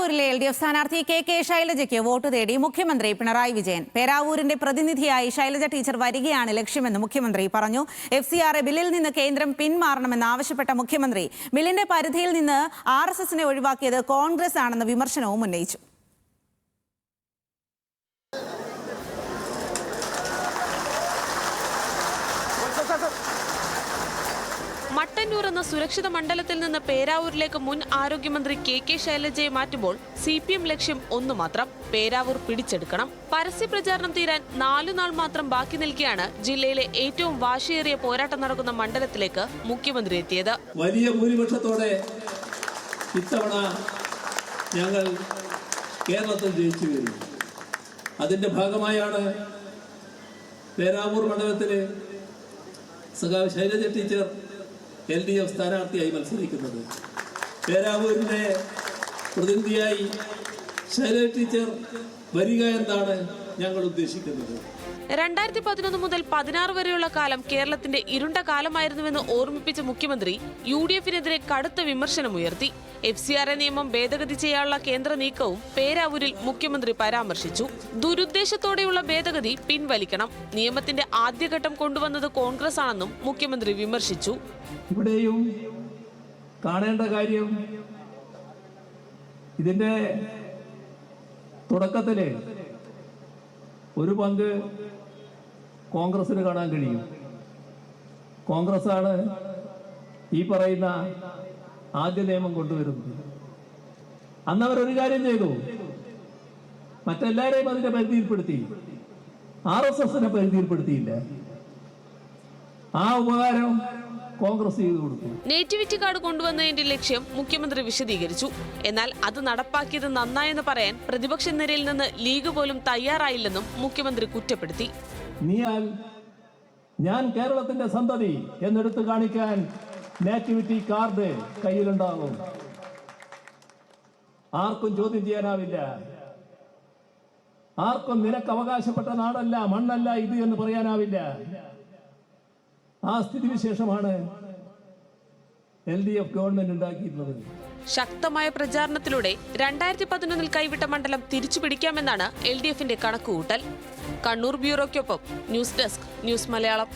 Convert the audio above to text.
പേരാവൂരിലെ LDF സ്ഥാനാർത്ഥി KK ശൈലജയ്ക്ക് vote തേടി മുഖ്യമന്ത്രി പിണറായി വിജയൻ. പേരാവൂരിന്റെ പ്രതിനിധിയായി ശൈലജ ടീച്ചർ വരികയാണ് ലക്ഷ്യമെന്ന് മുഖ്യമന്ത്രി പറഞ്ഞു. FCRA ബില്ലിൽ നിന്ന് കേന്ദ്രം പിന്മാറണമെന്ന് ആവശ്യപ്പെട്ട മുഖ്യമന്ത്രി ബില്ലിന്റെ പരിധിയിൽ നിന്ന് RSSനെ ഒഴിവാക്കിയത് കോൺഗ്രസ് ആണെന്ന വിമർശനവും ഉന്നയിച്ചു. മട്ടന്നൂർ എന്ന സുരക്ഷിത മണ്ഡലത്തിൽ നിന്ന് പേരാവൂരിലേക്ക് മുൻ ആരോഗ്യമന്ത്രി KK ശൈലജയെ മാറ്റുമ്പോൾ CPM ലക്ഷ്യം ഒന്നു മാത്രം: പേരാവൂർ പിടിച്ചെടുക്കണം. പരസ്യ പ്രചാരണം തീരാൻ 4 നാൾ മാത്രം ബാക്കി നിൽക്കെയാണ് ജില്ലയിലെ ഏറ്റവും വാശിയേറിയ പോരാട്ടം നടക്കുന്ന മണ്ഡലത്തിലേക്ക് മുഖ്യമന്ത്രി എത്തിയത്. വലിയ ഭൂരിപക്ഷത്തോടെ ഇത്തവണ ഞങ്ങൾ കേരളത്തിൽ ജയിച്ചു വരുന്നു. അതിന്റെ ഭാഗമായാണ് പേരാവൂർ മണ്ഡലത്തിലെ സഖാവ് ശൈലജ ടീച്ചർ LDF സ്ഥാനാർത്ഥിയായി മത്സരിക്കുന്നത്. പേരാവൂരിന്റെ പ്രതിനിധിയായി ശൈലജ ടീച്ചർ വരിക എന്നാണ് ഞങ്ങൾ ഉദ്ദേശിക്കുന്നത്. 2011 മുതൽ 16 വരെയുള്ള കാലം കേരളത്തിന്റെ ഇരുണ്ട കാലമായിരുന്നുവെന്ന് ഓർമ്മിപ്പിച്ച മുഖ്യമന്ത്രി UDFനെതിരെ കടുത്ത വിമർശനമുയർത്തി. FCRA നിയമം ഭേദഗതി ചെയ്യാനുള്ള കേന്ദ്ര നീക്കവും പേരാവൂരിൽ മുഖ്യമന്ത്രി പരാമർശിച്ചു. ദുരുദ്ദേശത്തോടെയുള്ള ഭേദഗതി പിൻവലിക്കണം. നിയമത്തിന്റെ ആദ്യഘട്ടം കൊണ്ടുവന്നത് കോൺഗ്രസ് ആണെന്നും മുഖ്യമന്ത്രി വിമർശിച്ചു. ഇവിടെയും കാണേണ്ട കാര്യം, ഇതിന്റെ തുടക്കത്തില് ഒരു പങ്ക് കോൺഗ്രസിന് കാണാൻ കഴിയും. കോൺഗ്രസ് ആണ് ഈ പറയുന്ന ആദ്യ നിയമം കൊണ്ടുവരുന്നത്. അന്ന് അവരൊരു കാര്യം ചെയ്തു, മറ്റെല്ലാവരെയും അതിന്റെ പരിധിയിൽപ്പെടുത്തി, RSSനെ പരിധിയിൽപ്പെടുത്തിയില്ല. ആ ഉപകാരം കോൺഗ്രസ് ചെയ്തു കൊടുത്തു. നേറ്റിവിറ്റി കാർഡ് കൊണ്ടുവന്നതിന്റെ ലക്ഷ്യം മുഖ്യമന്ത്രി വിശദീകരിച്ചു. എന്നാൽ അത് നടപ്പാക്കിയത് നന്നായെന്ന് പറയാൻ പ്രതിപക്ഷ നിരയിൽ നിന്ന് ലീഗ് പോലും തയ്യാറായില്ലെന്നും മുഖ്യമന്ത്രി കുറ്റപ്പെടുത്തി. ഞാൻ കേരളത്തിന്റെ സന്തതി എന്നെടുത്ത് കാണിക്കാൻ നേറ്റിവിറ്റി കാർഡ് കയ്യിലുണ്ടാകും. ആർക്കും ചോദ്യം ചെയ്യാനാവില്ല. ആർക്കും നിനക്ക് അവകാശപ്പെട്ട നാടല്ല, മണ്ണല്ല ഇത് എന്ന് പറയാനാവില്ല. ആ സ്ഥിതിവിശേഷമാണ് LDF ഗവൺമെന്റ് ഉണ്ടാക്കിയിട്ടുള്ളത്. ശക്തമായ പ്രചാരണത്തിലൂടെ 2011 കൈവിട്ട മണ്ഡലം തിരിച്ചുപിടിക്കാമെന്നാണ് LDFന്റെ കണക്കുകൂട്ടൽ. കണ്ണൂർ ബ്യൂറോയ്ക്കൊപ്പം ന്യൂസ് ഡെസ്ക്, ന്യൂസ് മലയാളം.